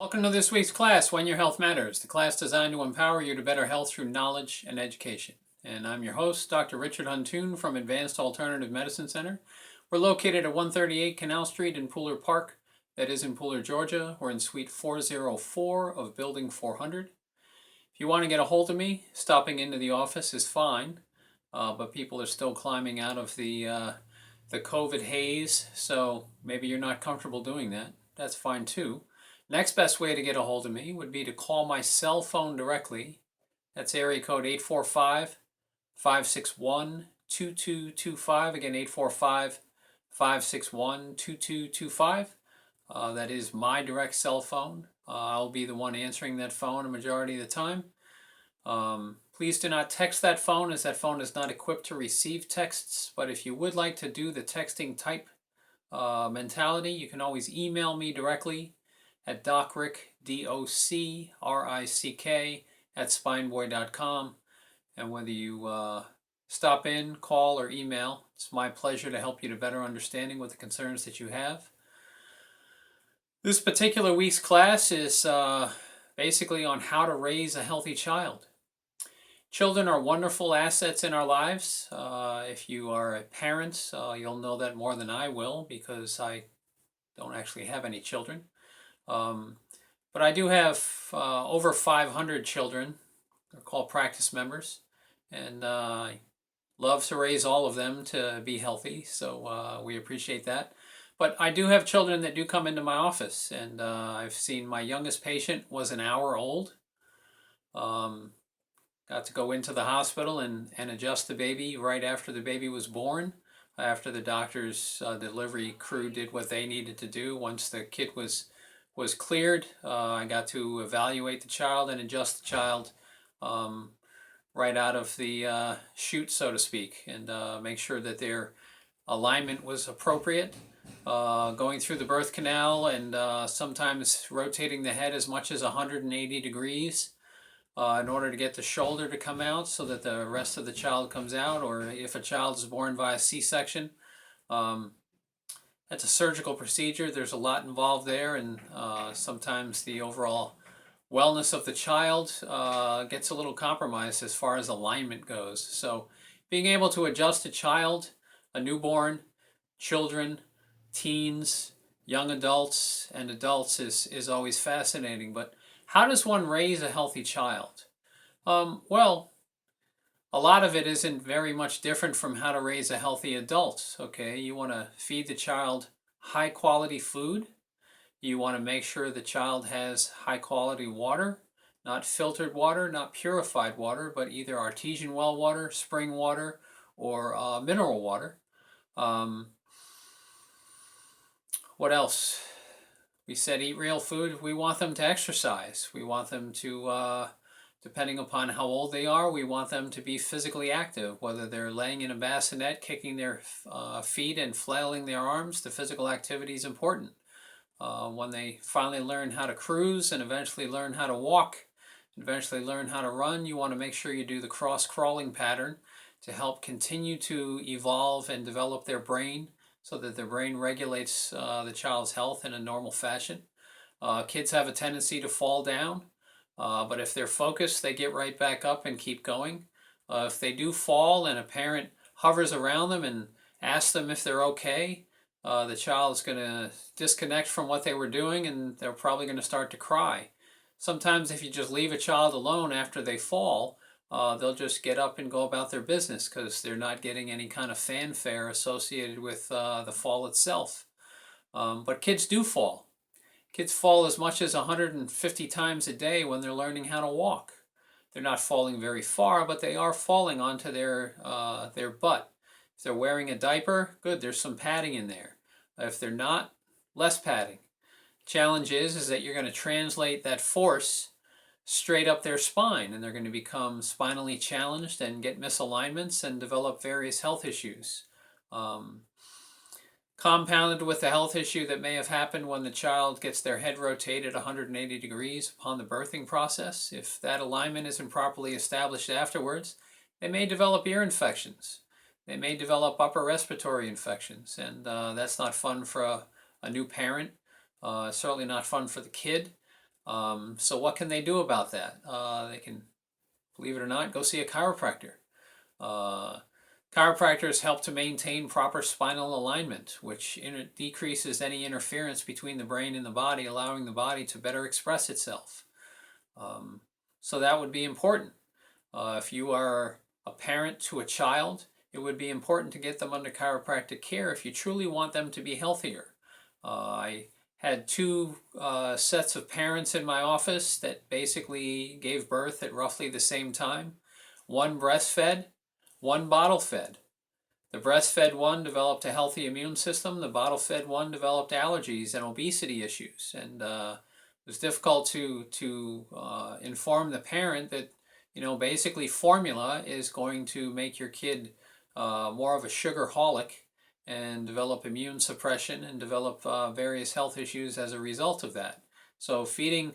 Welcome to this week's class, When Your Health Matters, the class designed to empower you to better health through knowledge and education. And I'm your host, Dr. Richard Huntoon from Advanced Alternative Medicine Center. We're located at 138 Canal Street in Pooler Park, that is in Pooler, Georgia. We're in Suite 404 of Building 400. If you want to get a hold of me, stopping into the office is fine, but people are still climbing out of the COVID haze, so maybe you're not comfortable doing that. That's fine too. Next best way to get a hold of me would be to call my cell phone directly. That's area code 845-561-2225. Again, 845-561-2225. That is my direct cell phone. I'll be the one answering that phone a majority of the time. Please do not text that phone, as that phone is not equipped to receive texts. But if you would like to do the texting type mentality, you can always email me directly at docrick, DOCRICK, at spineboy.com. And whether you stop in, call, or email, it's my pleasure to help you to better understanding what the concerns that you have. This particular week's class is basically on how to raise a healthy child. Children are wonderful assets in our lives. If you are a parent, you'll know that more than I will, because I don't actually have any children. But I do have over 500 children. They're called practice members, and I love to raise all of them to be healthy, so we appreciate that. But I do have children that do come into my office, and I've seen my youngest patient was an hour old. Got to go into the hospital and adjust the baby right after the baby was born, after the doctor's delivery crew did what they needed to do. Once the kid was cleared, I got to evaluate the child and adjust the child right out of the chute, so to speak, and make sure that their alignment was appropriate. Going through the birth canal and sometimes rotating the head as much as 180 degrees in order to get the shoulder to come out so that the rest of the child comes out, or if a child is born via C-section. That's a surgical procedure. There's a lot involved there, and sometimes the overall wellness of the child gets a little compromised as far as alignment goes. So being able to adjust a child, a newborn, children, teens, young adults, and adults is always fascinating. But how does one raise a healthy child? Well, a lot of it isn't very much different from how to raise a healthy adult. Okay, you want to feed the child high quality food. You want to make sure the child has high quality water, not filtered water, not purified water, but either artesian well water, spring water, or mineral water. What else? We said eat real food. We want them to exercise. We want them to, depending upon how old they are, we want them to be physically active. Whether they're laying in a bassinet, kicking their feet and flailing their arms, the physical activity is important. When they finally learn how to cruise and eventually learn how to walk, eventually learn how to run, you want to make sure you do the cross-crawling pattern to help continue to evolve and develop their brain, so that the brain regulates the child's health in a normal fashion. Kids have a tendency to fall down, but if they're focused, they get right back up and keep going. If they do fall and a parent hovers around them and asks them if they're okay, the child's going to disconnect from what they were doing, and they're probably going to start to cry. Sometimes if you just leave a child alone after they fall, they'll just get up and go about their business because they're not getting any kind of fanfare associated with the fall itself. But kids do fall. Kids fall as much as 150 times a day when they're learning how to walk. They're not falling very far, but they are falling onto their butt. If they're wearing a diaper, good, there's some padding in there. If they're not, less padding. Challenge is that you're going to translate that force straight up their spine, and they're going to become spinally challenged and get misalignments and develop various health issues. Compounded with the health issue that may have happened when the child gets their head rotated 180 degrees upon the birthing process. If that alignment isn't properly established afterwards, they may develop ear infections. They may develop upper respiratory infections, and that's not fun for a new parent. Certainly not fun for the kid. So what can they do about that? They can, believe it or not, go see a chiropractor. Uh, Chiropractors help to maintain proper spinal alignment, which decreases any interference between the brain and the body, allowing the body to better express itself. Um, so that would be important. If you are a parent to a child, it would be important to get them under chiropractic care if you truly want them to be healthier. I had two sets of parents in my office that basically gave birth at roughly the same time. One breastfed, one bottle fed. The breastfed one developed a healthy immune system. The bottle fed one developed allergies and obesity issues. And it was difficult to inform the parent that, basically formula is going to make your kid more of a sugarholic and develop immune suppression and develop various health issues as a result of that. So feeding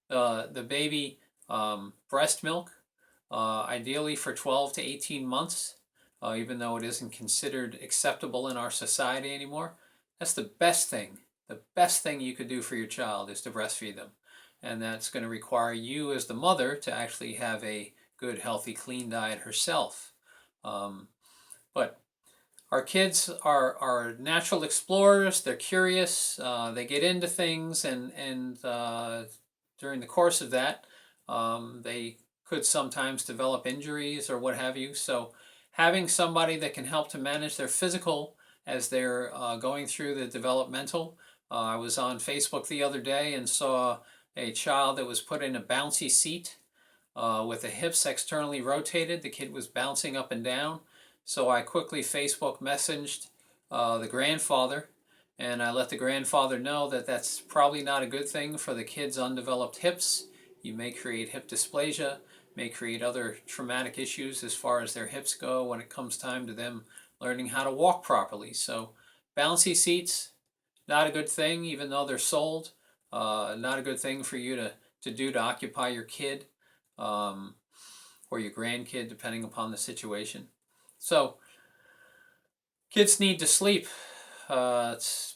the baby breast milk, ideally for 12 to 18 months, even though it isn't considered acceptable in our society anymore. That's the best thing. The best thing you could do for your child is to breastfeed them. And that's going to require you as the mother to actually have a good, healthy, clean diet herself. But our kids are natural explorers. They're curious. They get into things, and during the course of that, they could sometimes develop injuries or what have you. So having somebody that can help to manage their physical as they're going through the developmental. I was on Facebook the other day and saw a child that was put in a bouncy seat with the hips externally rotated. The kid was bouncing up and down. So I quickly Facebook messaged the grandfather, and I let the grandfather know that that's probably not a good thing for the kid's undeveloped hips. You may create hip dysplasia, may create other traumatic issues as far as their hips go when it comes time to them learning how to walk properly. So bouncy seats, not a good thing, even though they're sold. Not a good thing for you to do to occupy your kid or your grandkid, depending upon the situation. So kids need to sleep.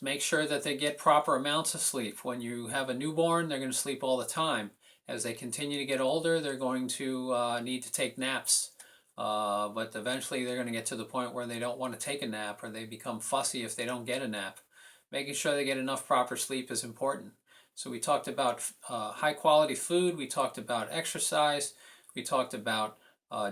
Make sure that they get proper amounts of sleep. When you have a newborn, they're going to sleep all the time. As they continue to get older, they're going to need to take naps. But eventually they're going to get to the point where they don't want to take a nap, or they become fussy if they don't get a nap. Making sure they get enough proper sleep is important. So we talked about high quality food, we talked about exercise, we talked about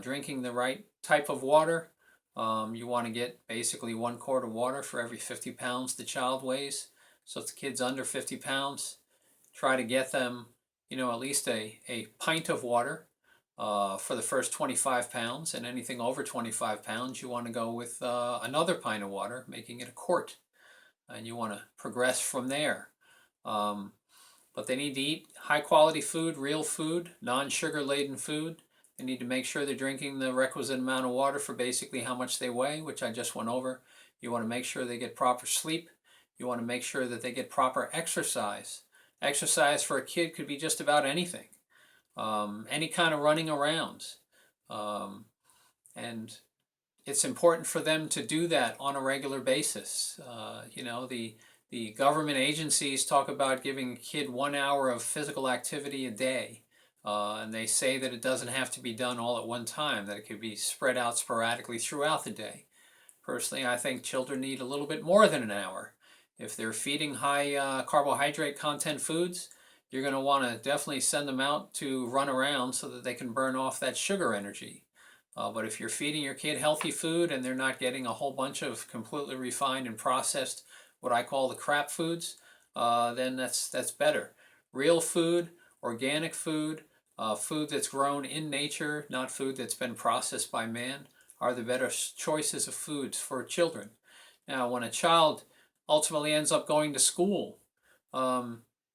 drinking the right type of water. You want to get basically 1 quart of water for every 50 pounds the child weighs. So if the kid's under 50 pounds, try to get them, at least a pint of water for the first 25 pounds. And anything over 25 pounds, you want to go with another pint of water, making it a quart. And you want to progress from there. But they need to eat high quality food, real food, non-sugar laden food. They need to make sure they're drinking the requisite amount of water for basically how much they weigh, which I just went over. You want to make sure they get proper sleep. You want to make sure that they get proper exercise. Exercise for a kid could be just about anything. Any kind of running around. And it's important for them to do that on a regular basis. The government agencies talk about giving a kid 1 hour of physical activity a day. And they say that it doesn't have to be done all at one time, that it could be spread out sporadically throughout the day. Personally, I think children need a little bit more than an hour. If they're feeding high carbohydrate content foods, you're going to want to definitely send them out to run around so that they can burn off that sugar energy. But if you're feeding your kid healthy food and they're not getting a whole bunch of completely refined and processed, what I call the crap foods, then that's better. Real food, organic food, food that's grown in nature, not food that's been processed by man, are the better choices of foods for children. Now, when a child ultimately ends up going to school,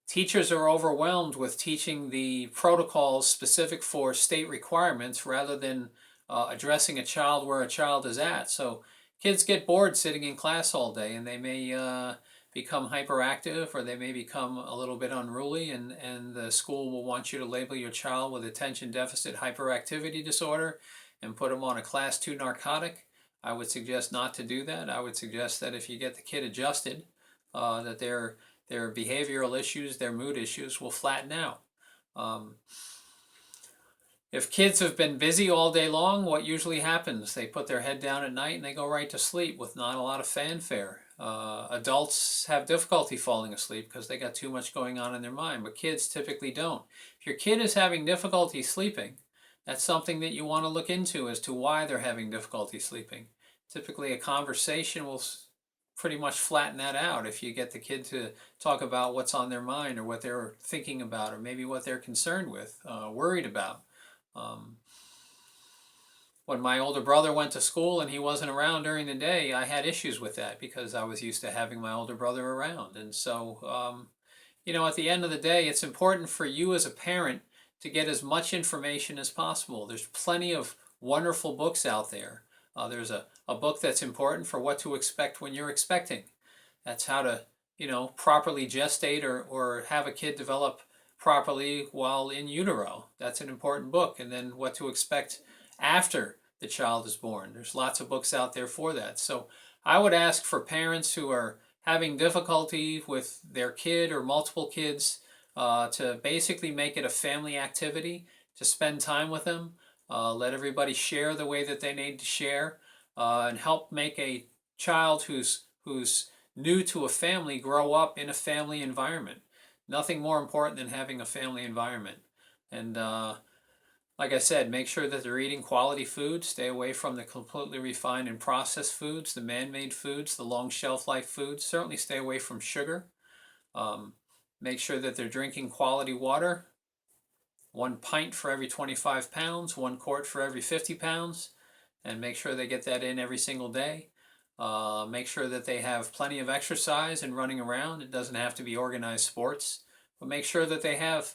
teachers are overwhelmed with teaching the protocols specific for state requirements rather than addressing a child where a child is at. So kids get bored sitting in class all day, and they may become hyperactive, or they may become a little bit unruly, and the school will want you to label your child with attention deficit hyperactivity disorder and put them on a class 2 narcotic. I would suggest not to do that. I would suggest that if you get the kid adjusted, that their behavioral issues, their mood issues will flatten out. Um, if kids have been busy all day long, what usually happens? They put their head down at night and they go right to sleep with not a lot of fanfare. Adults have difficulty falling asleep because they got too much going on in their mind, but kids typically don't. If your kid is having difficulty sleeping, that's something that you want to look into as to why they're having difficulty sleeping. Typically, a conversation will pretty much flatten that out if you get the kid to talk about what's on their mind or what they're thinking about or maybe what they're concerned with, worried about. Um, when my older brother went to school and he wasn't around during the day, I had issues with that because I was used to having my older brother around. And so, at the end of the day, it's important for you as a parent to get as much information as possible. There's plenty of wonderful books out there. There's a book that's important for what to expect when you're expecting. That's how to, properly gestate or have a kid develop properly while in utero. That's an important book. And then what to expect after the child is born. There's lots of books out there for that. So I would ask for parents who are having difficulty with their kid or multiple kids to basically make it a family activity, to spend time with them, let everybody share the way that they need to share, and help make a child who's new to a family grow up in a family environment. Nothing more important than having a family environment. And like I said, make sure that they're eating quality food. Stay away from the completely refined and processed foods, the man-made foods, the long shelf life foods. Certainly stay away from sugar. Make sure that they're drinking quality water. 1 pint for every 25 pounds, 1 quart for every 50 pounds, and make sure they get that in every single day. Make sure that they have plenty of exercise and running around. It doesn't have to be organized sports, but make sure that they have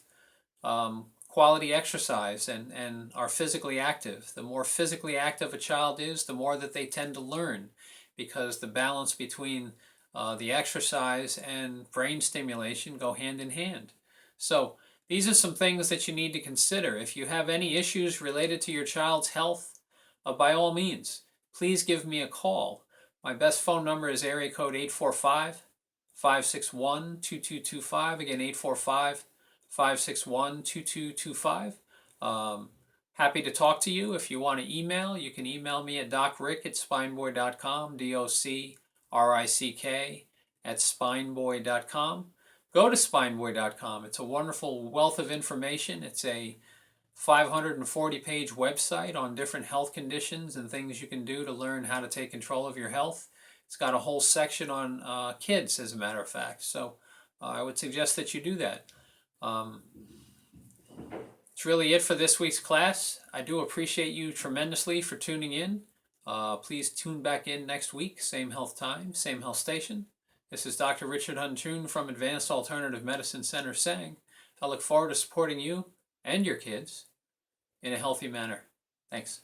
quality exercise and are physically active. The more physically active a child is, the more that they tend to learn, because the balance between the exercise and brain stimulation go hand in hand. So these are some things that you need to consider. If you have any issues related to your child's health, by all means, please give me a call. My best phone number is area code 845-561-2225. Again, 845-561-2225. Happy to talk to you. If you want to email, you can email me at docrick@spineboy.com, DOCRICK@spineboy.com. Go to spineboy.com. It's a wonderful wealth of information. It's a 540-page website on different health conditions and things you can do to learn how to take control of your health. It's got a whole section on kids, as a matter of fact. So I would suggest that you do that. It's really it for this week's class. I do appreciate you tremendously for tuning in. Please tune back in next week, same health time, same health station. This is Dr. Richard Huntoon from Advanced Alternative Medicine Center saying, I look forward to supporting you and your kids in a healthy manner. Thanks.